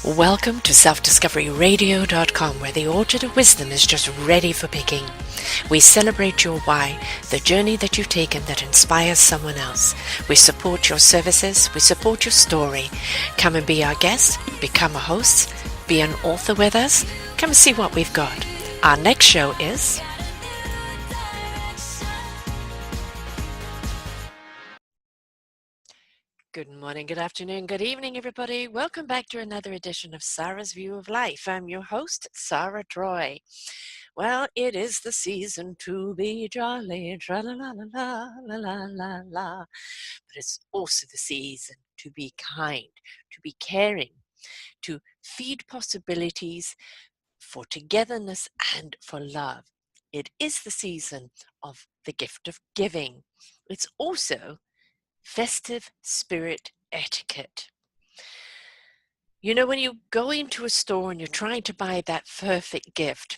Welcome to selfdiscoveryradio.com, where the orchard of wisdom is just ready for picking. We celebrate your why, the journey that you've taken that inspires someone else. We support your services, we support your story. Come and be our guest, become a host, be an author with us. Come and see what we've got. Our next show is... Good morning, good afternoon, good evening, everybody. Welcome back to another edition of Sara's View of Life. I'm your host, Sara Troy. Well, it is the season to be jolly, tra-la-la-la-la-la-la-la. But it's also the season to be kind, to be caring, to feed possibilities for togetherness and for love. It is the season of the gift of giving. It's also festive spirit etiquette. You know, when you go into a store and you're trying to buy that perfect gift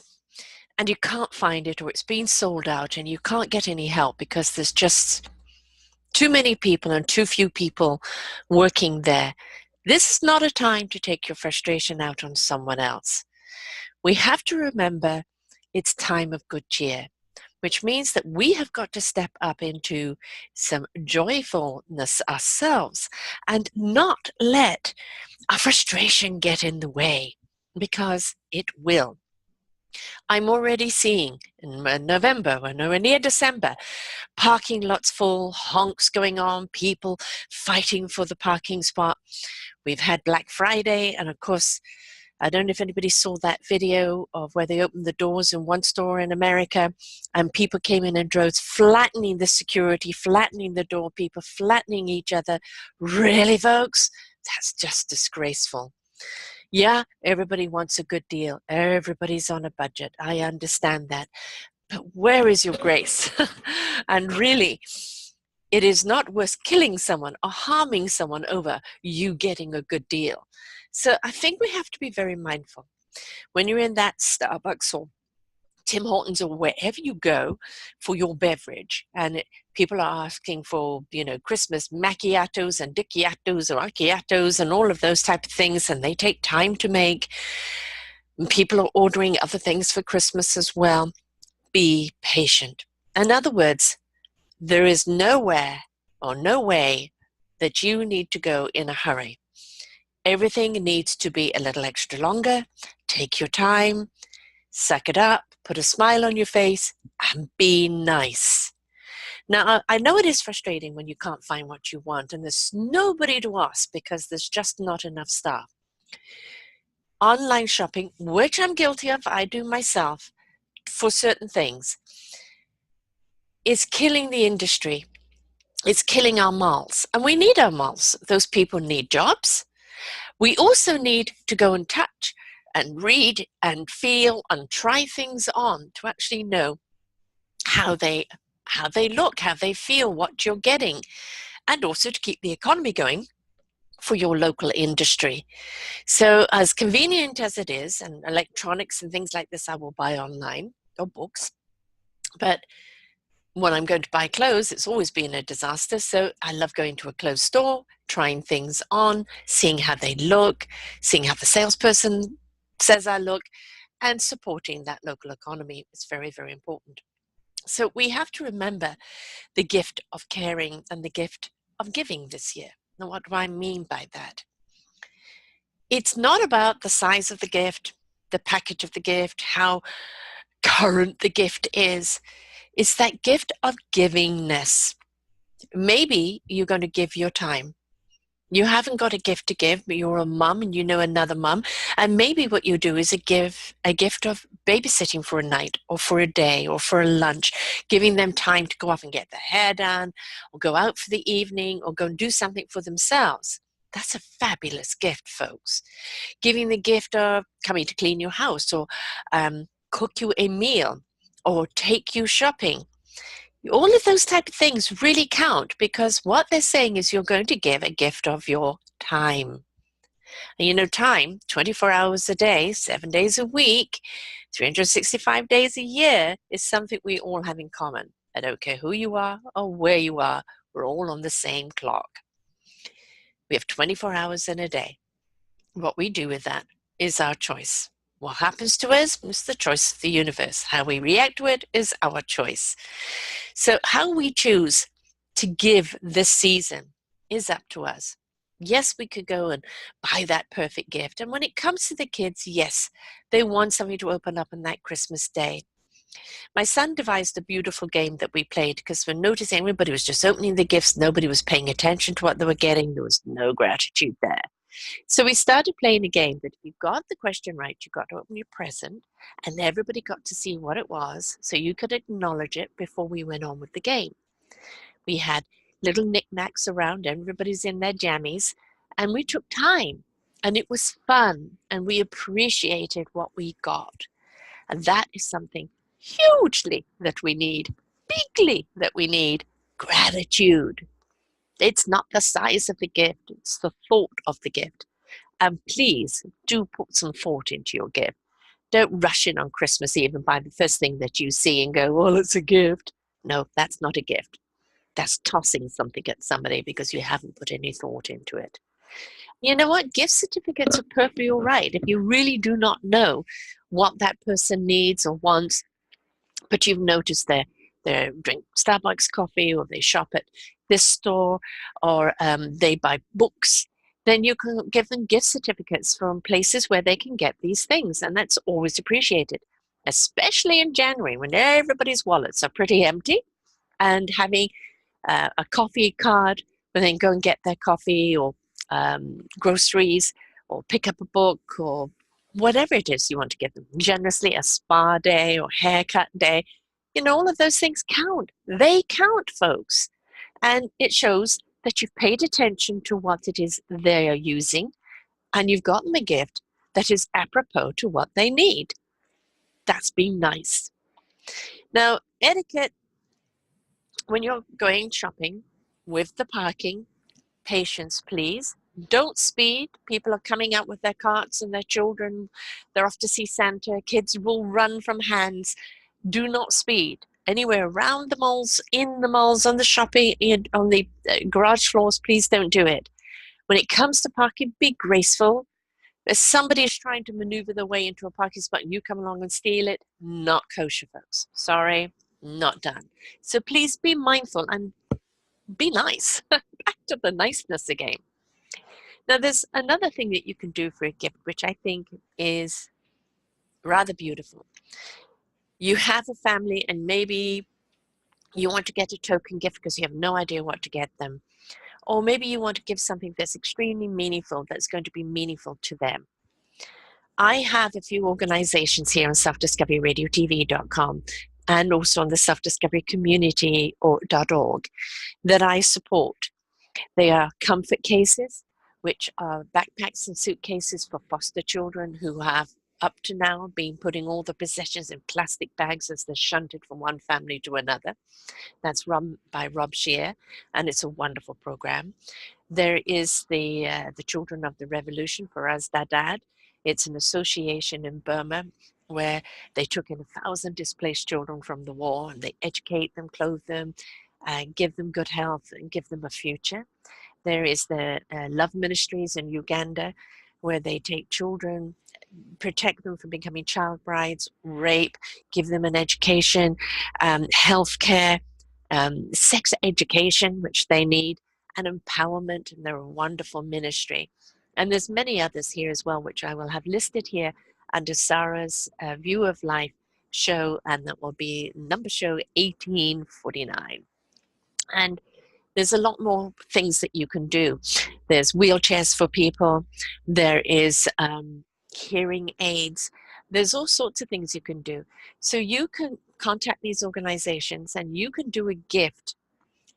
and you can't find it, or it's been sold out and you can't get any help because there's just too many people and too few people working there, this is not a time to take your frustration out on someone else. We have to remember it's time of good cheer, which means that we have got to step up into some joyfulness ourselves and not let our frustration get in the way, because it will. I'm already seeing in November, when we're near December, parking lots full, honks going on, people fighting for the parking spot. We've had Black Friday, and of course, I don't know if anybody saw that video of where they opened the doors in one store in America and people came in droves, flattening the security, flattening the door people, flattening each other. Really, folks? That's just disgraceful. Yeah, everybody wants a good deal. Everybody's on a budget. I understand that. But where is your grace? And really, it is not worth killing someone or harming someone over you getting a good deal. So I think we have to be very mindful. When you're in that Starbucks or Tim Hortons or wherever you go for your beverage, and people are asking for, Christmas macchiatos and dicchiatos or macchiatos and all of those type of things, and they take time to make. And people are ordering other things for Christmas as well. Be patient. In other words, there is nowhere or no way that you need to go in a hurry. Everything needs to be a little extra longer. Take your time, suck it up, put a smile on your face, and be nice. Now, I know it is frustrating when you can't find what you want and there's nobody to ask because there's just not enough staff. Online shopping, which I'm guilty of, I do myself, for certain things, is killing the industry. It's killing our malls. And we need our malls. Those people need jobs. We also need to go and touch and read and feel and try things on to actually know how they look, how they feel, what you're getting, and also to keep the economy going for your local industry. So as convenient as it is, and electronics and things like this I will buy online, or books, but when I'm going to buy clothes, it's always been a disaster. So I love going to a clothes store, trying things on, seeing how they look, seeing how the salesperson says I look, and supporting that local economy is very, very important. So we have to remember the gift of caring and the gift of giving this year. Now, what do I mean by that? It's not about the size of the gift, the package of the gift, how current the gift is. It's that gift of givingness. Maybe you're going to give your time. You haven't got a gift to give, but you're a mum and you know another mum. And maybe what you do is give a gift of babysitting for a night or for a day or for a lunch, giving them time to go off and get their hair done or go out for the evening or go and do something for themselves. That's a fabulous gift, folks. Giving the gift of coming to clean your house or cook you a meal or take you shopping. All of those type of things really count because what they're saying is you're going to give a gift of your time. And time, 24 hours a day, 7 days a week, 365 days a year is something we all have in common. I don't care who you are or where you are, we're all on the same clock. We have 24 hours in a day. What we do with that is our choice. What happens to us is the choice of the universe. How we react to it is our choice. So, how we choose to give this season is up to us. Yes, we could go and buy that perfect gift. And when it comes to the kids, yes, they want something to open up on that Christmas day. My son devised a beautiful game that we played because we're noticing everybody was just opening the gifts. Nobody was paying attention to what they were getting. There was no gratitude there. So we started playing a game that if you got the question right, you got to open your present and everybody got to see what it was so you could acknowledge it before we went on with the game. We had little knickknacks around, everybody's in their jammies, and we took time and it was fun and we appreciated what we got. And that is something hugely that we need, bigly that we need gratitude. It's not the size of the gift, it's the thought of the gift. And please do put some thought into your gift. Don't rush in on Christmas Eve and buy the first thing that you see and go, well, it's a gift. No, that's not a gift. That's tossing something at somebody because you haven't put any thought into it. You know what? Gift certificates are perfectly all right. If you really do not know what that person needs or wants, but you've noticed they drink Starbucks coffee or they shop at this store or they buy books, then you can give them gift certificates from places where they can get these things. And that's always appreciated, especially in January when everybody's wallets are pretty empty and having a coffee card where they can go and get their coffee or groceries or pick up a book or whatever it is you want to give them generously, a spa day or haircut day. You know, all of those things count. They count, folks. And it shows that you've paid attention to what it is they are using and you've gotten a gift that is apropos to what they need. That's being nice. Now, etiquette, when you're going shopping with the parking, patience, please. Don't speed. People are coming out with their carts and their children. They're off to see Santa. Kids will run from hands. Do not speed. Anywhere around the malls, in the malls, on the shopping, on the garage floors, please don't do it. When it comes to parking, be graceful. If somebody is trying to maneuver their way into a parking spot and you come along and steal it, not kosher, folks. Sorry, not done. So please be mindful and be nice. Back to the niceness again. Now, there's another thing that you can do for a gift, which I think is rather beautiful. You have a family and maybe you want to get a token gift because you have no idea what to get them. Or maybe you want to give something that's extremely meaningful, that's going to be meaningful to them. I have a few organizations here on selfdiscoveryradiotv.com and also on the selfdiscoverycommunity.org that I support. They are comfort cases, which are backpacks and suitcases for foster children who have up to now been putting all the possessions in plastic bags as they're shunted from one family to another. That's run by Rob Shear, and it's a wonderful program. There is the Children of the Revolution for Us Dad. It's an association in Burma where they took in 1,000 displaced children from the war and they educate them, clothe them, and give them good health and give them a future. There is the Love Ministries in Uganda, where they take children, protect them from becoming child brides, rape, give them an education, health care, sex education, which they need, and empowerment, and they're a wonderful ministry. And there's many others here as well, which I will have listed here under Sara's View of Life show, and that will be number show 1849. And there's a lot more things that you can do. There's wheelchairs for people. There is hearing aids. There's all sorts of things you can do. So you can contact these organizations and you can do a gift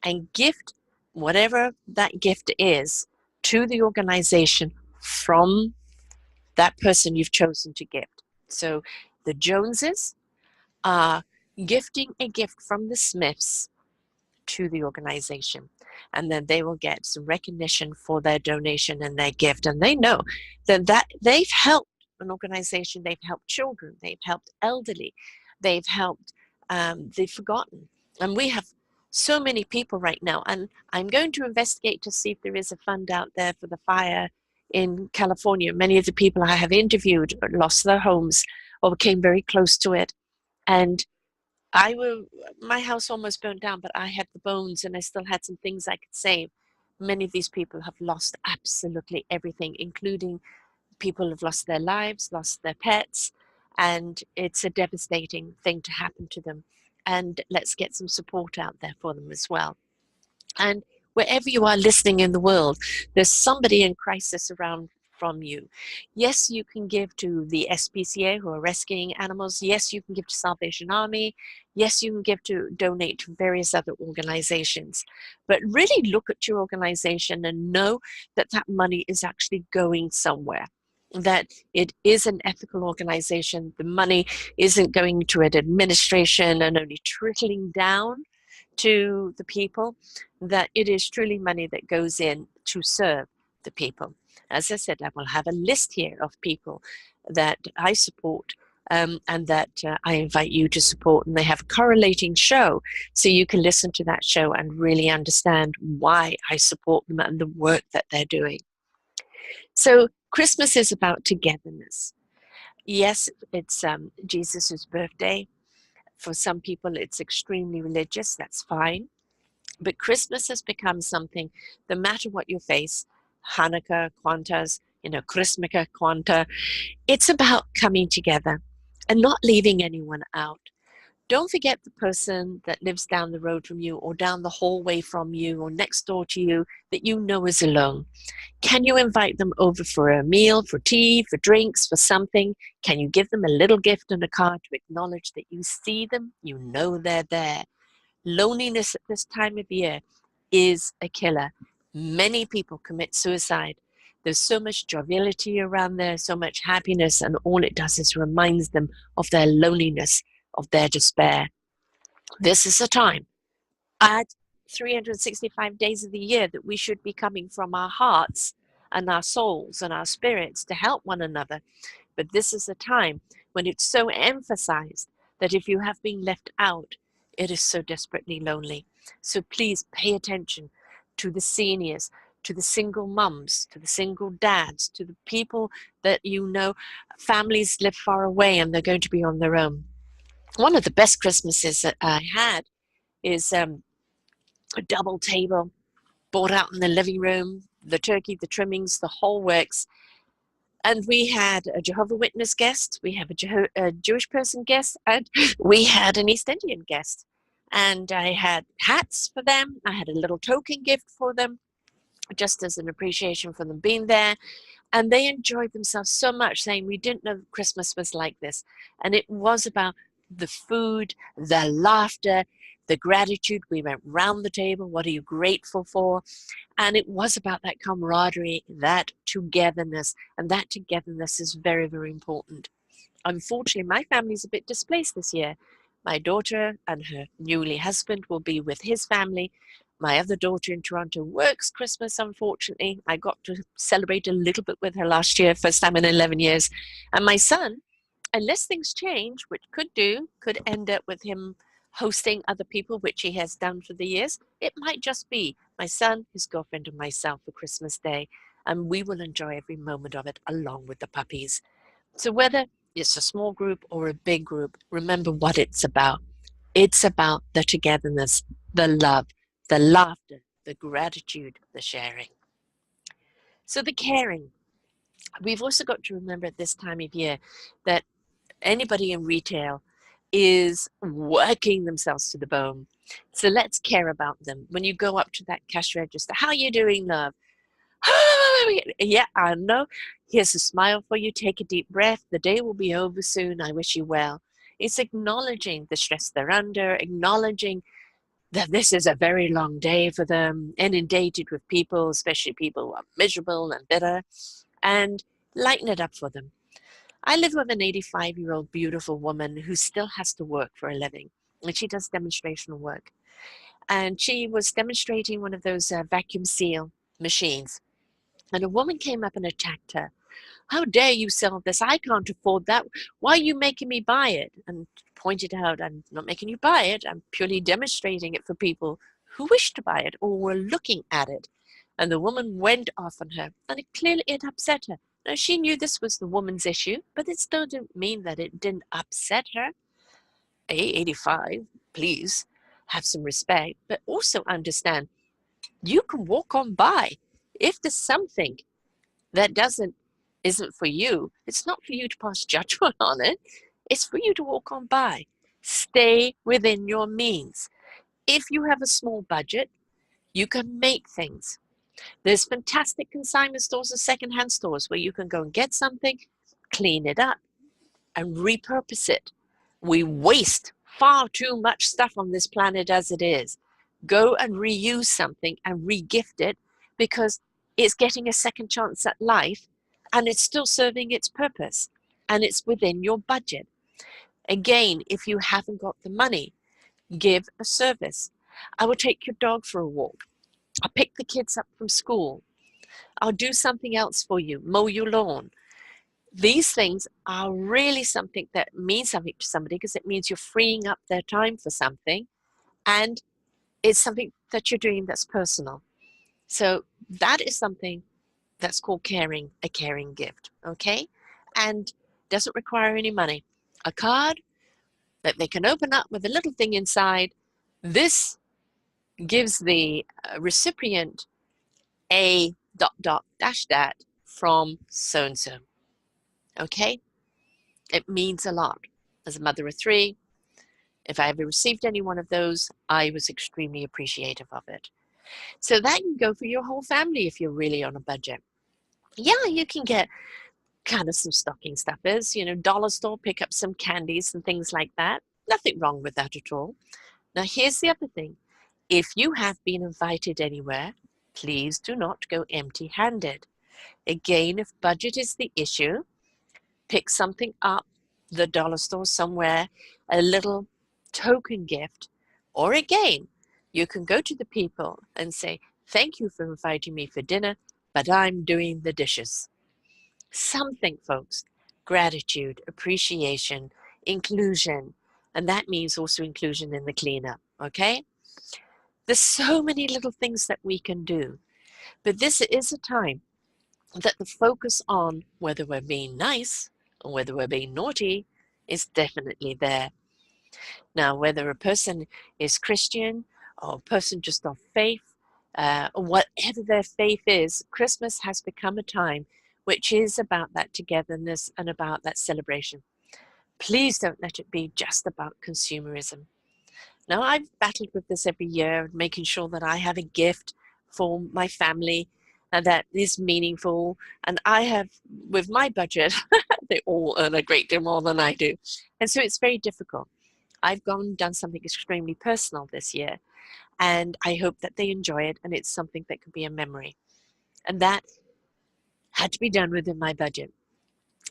and gift whatever that gift is to the organization from that person you've chosen to gift. So the Joneses are gifting a gift from the Smiths to the organization, and then they will get some recognition for their donation and their gift, and they know that they've helped an organization, they've helped children, they've helped elderly, they've helped the forgotten. And we have so many people right now, and I'm going to investigate to see if there is a fund out there for the fire in California. Many of the people I have interviewed lost their homes or came very close to it. And my house almost burned down, but I had the bones and I still had some things I could save. Many of these people have lost absolutely everything, including people have lost their lives, lost their pets, and it's a devastating thing to happen to them. And let's get some support out there for them as well. And wherever you are listening in the world, there's somebody in crisis around from you. Yes, you can give to the SPCA who are rescuing animals. Yes, you can give to Salvation Army. Yes, you can donate to various other organizations. But really look at your organization and know that that money is actually going somewhere, that it is an ethical organization. The money isn't going to an administration and only trickling down to the people, that it is truly money that goes in to serve the people. As I said, I will have a list here of people that I support and that I invite you to support. And they have a correlating show, so you can listen to that show and really understand why I support them and the work that they're doing. So Christmas is about togetherness. Yes, it's Jesus's birthday. For some people, it's extremely religious. That's fine. But Christmas has become something, no matter what you face, Hanukkah, Kwanzaa, Christmaka, Kwanzaa, it's about coming together and not leaving anyone out. Don't forget the person that lives down the road from you or down the hallway from you or next door to you that you know is alone. Can you invite them over for a meal, for tea, for drinks, for something? Can you give them a little gift and a card to acknowledge that you see them, you know they're there? Loneliness at this time of year is a killer. Many people commit suicide. There's so much joviality around there, so much happiness, and all it does is reminds them of their loneliness, of their despair. This is a time at 365 days of the year that we should be coming from our hearts and our souls and our spirits to help one another. But this is a time when it's so emphasized that if you have been left out, it is so desperately lonely. So please pay attention to the seniors, to the single mums, to the single dads, to the people that you know, families live far away and they're going to be on their own. One of the best Christmases that I had is a double table bought out in the living room, the turkey, the trimmings, the whole works. And we had a Jehovah Witness guest, we have a Jewish person guest, and we had an East Indian guest. And I had hats for them. I had a little token gift for them, just as an appreciation for them being there. And they enjoyed themselves so much, saying, we didn't know Christmas was like this. And it was about the food, the laughter, the gratitude. We went round the table. What are you grateful for? And it was about that camaraderie, that togetherness. And that togetherness is very, very important. Unfortunately, my family's a bit displaced this year. My daughter and her newly husband will be with his family. My other daughter in Toronto works Christmas, unfortunately. I got to celebrate a little bit with her last year, first time in 11 years. And my son, unless things change, which could end up with him hosting other people, which he has done for the years. It might just be my son, his girlfriend, and myself for Christmas Day. And we will enjoy every moment of it along with the puppies. So whether it's a small group or a big group, remember what it's about. It's about the togetherness, the love, the laughter, the gratitude, the sharing. So the caring. We've also got to remember at this time of year that anybody in retail is working themselves to the bone. So let's care about them. When you go up to that cash register, how are you doing, love? Yeah, I know. Here's a smile for you. Take a deep breath. The day will be over soon. I wish you well. It's acknowledging the stress they're under, acknowledging that this is a very long day for them, inundated with people, especially people who are miserable and bitter, and lighten it up for them. I live with an 85-year-old beautiful woman who still has to work for a living, and she does demonstrational work. And she was demonstrating one of those vacuum seal machines, and a woman came up and attacked her. How dare you sell this? I can't afford that. Why are you making me buy it? And pointed out, I'm not making you buy it. I'm purely demonstrating it for people who wish to buy it or were looking at it. And the woman went off on her, and it upset her. Now, she knew this was the woman's issue, but it still didn't mean that it didn't upset her. 85, please have some respect, but also understand you can walk on by. If there's something that isn't for you, it's not for you to pass judgment on it. It's for you to walk on by. Stay within your means. If you have a small budget, you can make things. There's fantastic consignment stores and secondhand stores where you can go and get something, clean it up, and repurpose it. We waste far too much stuff on this planet as it is. Go and reuse something and re-gift it, because it's getting a second chance at life and it's still serving its purpose and it's within your budget. Again, if you haven't got the money, give a service. I will take your dog for a walk. I'll pick the kids up from school. I'll do something else for you, mow your lawn. These things are really something that means something to somebody, because it means you're freeing up their time for something, and it's something that you're doing that's personal. So that is something that's called caring, a caring gift, okay? And doesn't require any money. A card that they can open up with a little thing inside. This gives the recipient a ... that from so-and-so, okay? It means a lot. As a mother of 3, if I ever received any one of those, I was extremely appreciative of it. So that can go for your whole family if you're really on a budget. Yeah, you can get kind of some stocking stuffers, dollar store, pick up some candies and things like that. Nothing wrong with that at all. Now, here's the other thing. If you have been invited anywhere, please do not go empty-handed. Again, if budget is the issue, pick something up, the dollar store somewhere, a little token gift, or again, you can go to the people and say, thank you for inviting me for dinner, but I'm doing the dishes. Something, folks. Gratitude, appreciation, inclusion, and that means also inclusion in the cleanup, okay? There's so many little things that we can do, but this is a time that the focus on whether we're being nice or whether we're being naughty is definitely there. Now, whether a person is Christian or a person just of faith, whatever their faith is, Christmas has become a time which is about that togetherness and about that celebration. Please don't let it be just about consumerism. Now, I've battled with this every year, making sure that I have a gift for my family and that is meaningful. And I have, with my budget, they all earn a great deal more than I do. And so it's very difficult. I've gone and done something extremely personal this year, and I hope that they enjoy it and it's something that could be a memory. And that had to be done within my budget,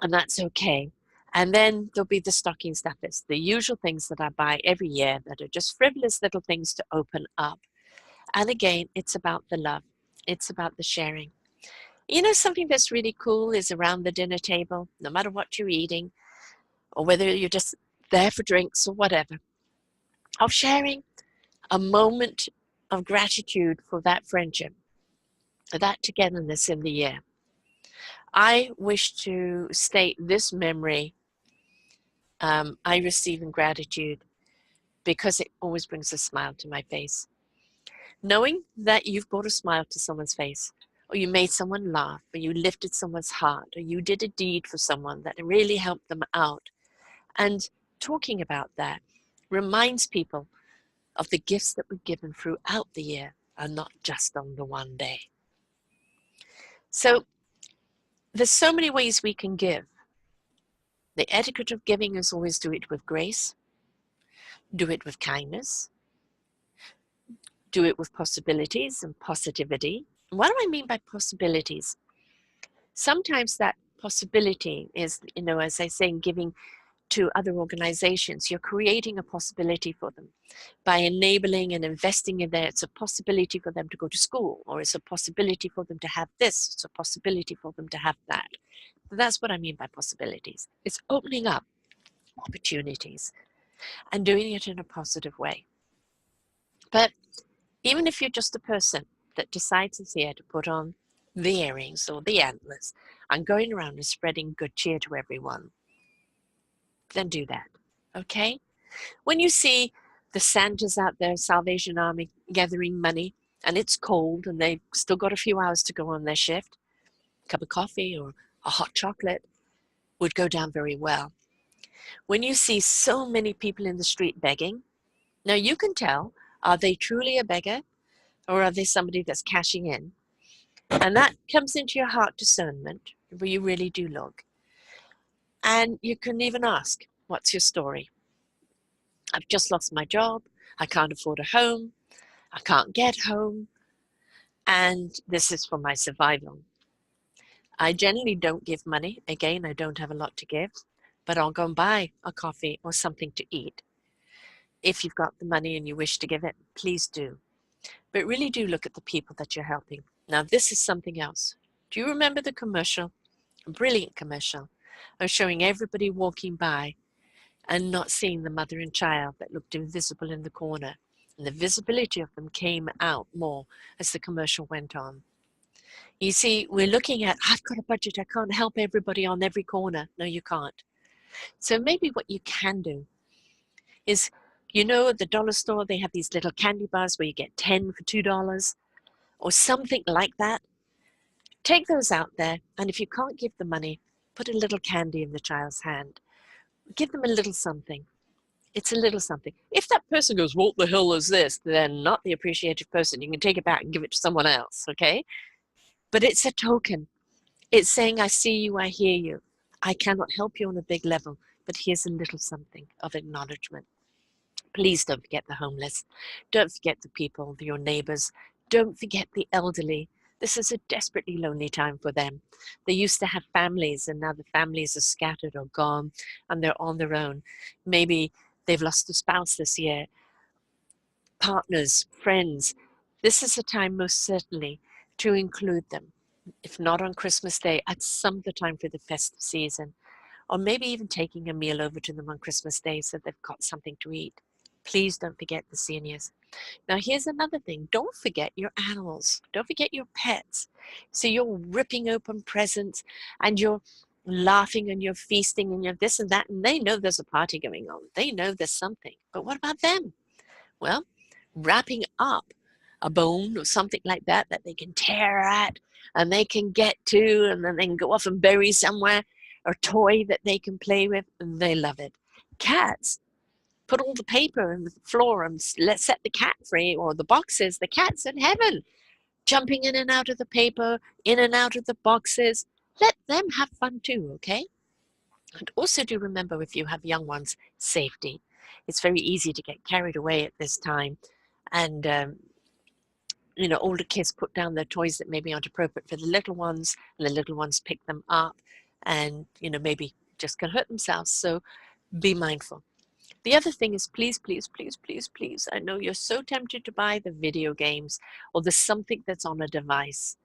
and that's okay. And then there'll be the stocking stuffers, the usual things that I buy every year that are just frivolous little things to open up. And again, it's about the love. It's about the sharing. Something that's really cool is around the dinner table, no matter what you're eating, or whether you're just there for drinks or whatever, of sharing a moment of gratitude for that friendship, for that togetherness in the year. I wish to state this memory I receive in gratitude because it always brings a smile to my face. Knowing that you've brought a smile to someone's face, or you made someone laugh, or you lifted someone's heart, or you did a deed for someone that really helped them out. And talking about that reminds people of the gifts that were given throughout the year and not just on the one day. So there's so many ways we can give. The etiquette of giving is always do it with grace, do it with kindness, do it with possibilities and positivity. What do I mean by possibilities? Sometimes that possibility is, as I say, in giving to other organizations, you're creating a possibility for them. By enabling and investing in there, it's a possibility for them to go to school, or it's a possibility for them to have this, it's a possibility for them to have that. That's what I mean by possibilities. It's opening up opportunities and doing it in a positive way. But even if you're just a person, that decides this year to put on the earrings or the antlers and going around and spreading good cheer to everyone, then do that, okay? When you see the Santas out there, Salvation Army, gathering money, and it's cold and they've still got a few hours to go on their shift, a cup of coffee or a hot chocolate would go down very well. When you see so many people in the street begging, now you can tell, are they truly a beggar or are they somebody that's cashing in? And that comes into your heart discernment, where you really do look. And you can even ask, what's your story? I've just lost my job. I can't afford a home. I can't get home. And this is for my survival. I generally don't give money. Again, I don't have a lot to give, but I'll go and buy a coffee or something to eat. If you've got the money and you wish to give it, please do. But really do look at the people that you're helping. Now, this is something else. Do you remember the commercial? A brilliant commercial of showing everybody walking by and not seeing the mother and child that looked invisible in the corner. And the visibility of them came out more as the commercial went on. You see, we're looking at, I've got a budget, I can't help everybody on every corner. No, you can't. So maybe what you can do is, you know, at the dollar store, they have these little candy bars where you get 10 for $2 or something like that. Take those out there, and if you can't give the money, put a little candy in the child's hand. Give them a little something. It's a little something. If that person goes, what the hell is this? They're not the appreciative person. You can take it back and give it to someone else, okay? But it's a token. It's saying, I see you, I hear you. I cannot help you on a big level, but here's a little something of acknowledgement. Please don't forget the homeless. Don't forget the people, your neighbors. Don't forget the elderly. This is a desperately lonely time for them. They used to have families, and now the families are scattered or gone, and they're on their own. Maybe they've lost a spouse this year, partners, friends. This is a time most certainly to include them, if not on Christmas Day, at some other time for the festive season, or maybe even taking a meal over to them on Christmas Day so they've got something to eat. Please don't forget the seniors. Now, here's another thing. Don't forget your animals. Don't forget your pets. So you're ripping open presents and you're laughing and you're feasting and you're this and that, and they know there's a party going on. They know there's something. But what about them? Well, wrapping up a bone or something like that that they can tear at and they can get to, and then they can go off and bury somewhere, or toy that they can play with, and they love it. Cats, put all the paper on the floor and let's set the cat free, or the boxes. The cat's in heaven, jumping in and out of the paper, in and out of the boxes. Let them have fun too, okay? And also do remember, if you have young ones, safety. It's very easy to get carried away at this time, and you know, older kids put down their toys that maybe aren't appropriate for the little ones, and the little ones pick them up, and you know, maybe just can hurt themselves. So be mindful. The other thing is, please, please, please, please, please, I know you're so tempted to buy the video games or the something that's on a device.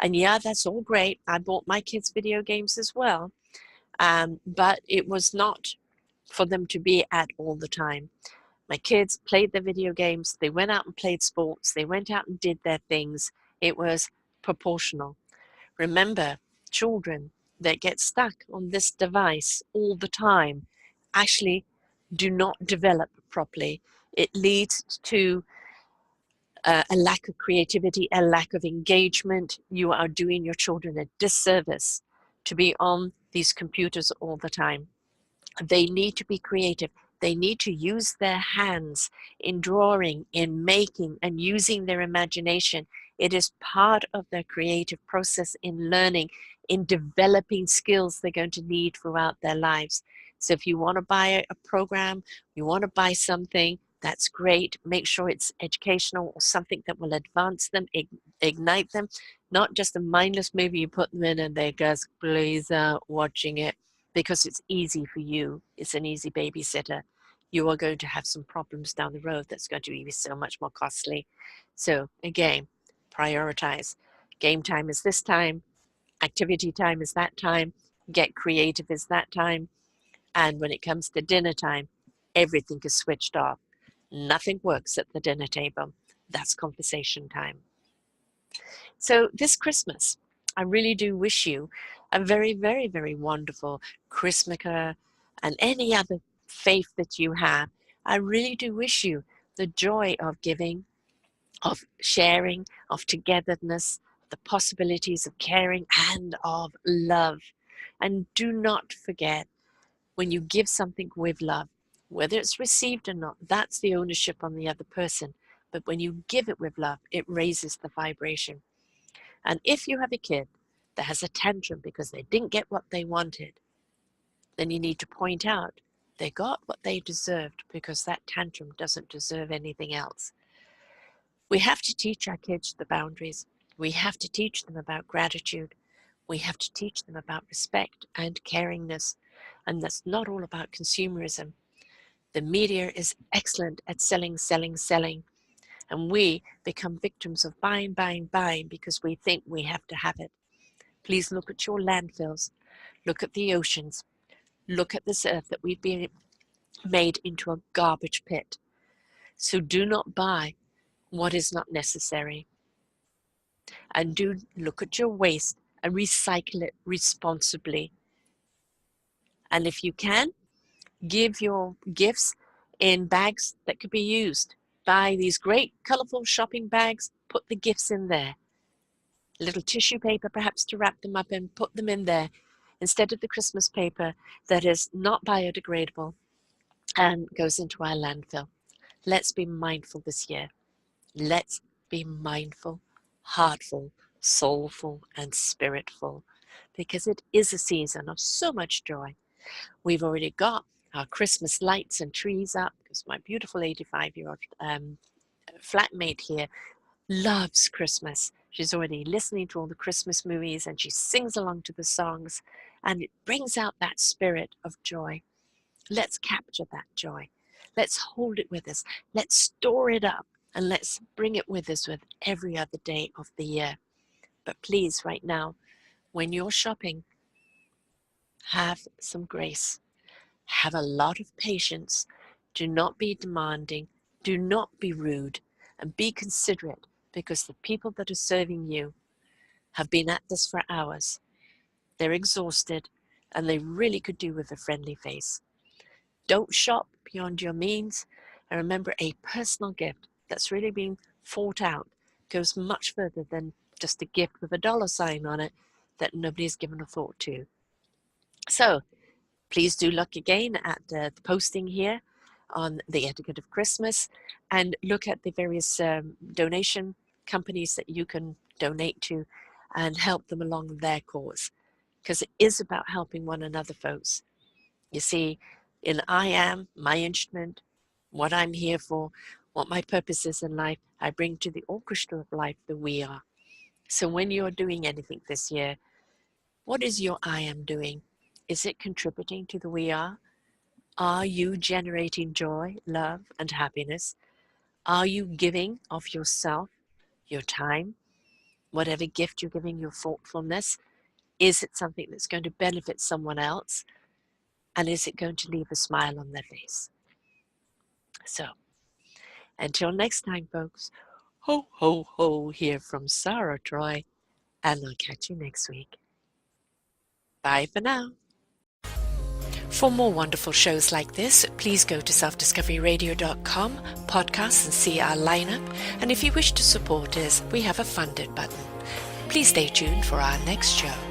And yeah, that's all great. I bought my kids video games as well, but it was not for them to be at all the time. My kids played the video games. They went out and played sports. They went out and did their things. It was proportional. Remember, children that get stuck on this device all the time actually do not develop properly. It leads to a lack of creativity, a lack of engagement. You are doing your children a disservice to be on these computers all the time. They need to be creative. They need to use their hands in drawing, in making, and using their imagination. It is part of their creative process in learning, in developing skills they're going to need throughout their lives. So if you want to buy a program, you want to buy something, that's great. Make sure it's educational or something that will advance them, ignite them, not just a mindless movie you put them in and they just blaze out watching it because it's easy for you. It's an easy babysitter. You are going to have some problems down the road that's going to be so much more costly. So again, prioritize. Game time is this time, activity time is that time, get creative is that time, and when it comes to dinner time, everything is switched off. Nothing works at the dinner table. That's conversation time. So this Christmas, I really do wish you a very, very, very wonderful Christmas and any other faith that you have. I really do wish you the joy of giving, of sharing, of togetherness, the possibilities of caring and of love. And do not forget, when you give something with love, whether it's received or not, that's the ownership on the other person. But when you give it with love, it raises the vibration. And if you have a kid that has a tantrum because they didn't get what they wanted, then you need to point out they got what they deserved because that tantrum doesn't deserve anything else. We have to teach our kids the boundaries. We have to teach them about gratitude. We have to teach them about respect and caringness. And that's not all about consumerism. The media is excellent at selling, selling, selling. And we become victims of buying, buying, buying because we think we have to have it. Please look at your landfills. Look at the oceans. Look at this earth that we've been made into a garbage pit. So do not buy what is not necessary. And do look at your waste and recycle it responsibly. And if you can, give your gifts in bags that could be used. Buy these great colorful shopping bags, put the gifts in there. A little tissue paper perhaps to wrap them up in, put them in there instead of the Christmas paper that is not biodegradable and goes into our landfill. Let's be mindful this year. Let's be mindful, heartful, soulful, and spiritful, because it is a season of so much joy. We've already got our Christmas lights and trees up because my beautiful 85-year-old flatmate here loves Christmas. She's already listening to all the Christmas movies and she sings along to the songs, and it brings out that spirit of joy. Let's capture that joy. Let's hold it with us. Let's store it up and let's bring it with us with every other day of the year. But please, right now, when you're shopping, have some grace. Have a lot of patience. Do not be demanding. Do not be rude. And be considerate, because the people that are serving you have been at this for hours. They're exhausted and they really could do with a friendly face. Don't shop beyond your means. And remember, a personal gift that's really been thought out goes much further than just a gift with a dollar sign on it that nobody's given a thought to. So please do look again at the posting here on the Etiquette of Christmas and look at the various donation companies that you can donate to and help them along their cause, because it is about helping one another, folks. You see, in I am, my instrument, what I'm here for, what my purpose is in life, I bring to the orchestra of life the we are. So when you're doing anything this year, what is your I am doing? Is it contributing to the we are? Are you generating joy, love, and happiness? Are you giving of yourself, your time, whatever gift you're giving, your thoughtfulness? Is it something that's going to benefit someone else? And is it going to leave a smile on their face? So, until next time, folks, ho, ho, ho, here from Sara Troy, and I'll catch you next week. Bye for now. For more wonderful shows like this, please go to selfdiscoveryradio.com, podcasts, and see our lineup. And if you wish to support us, we have a funded button. Please stay tuned for our next show.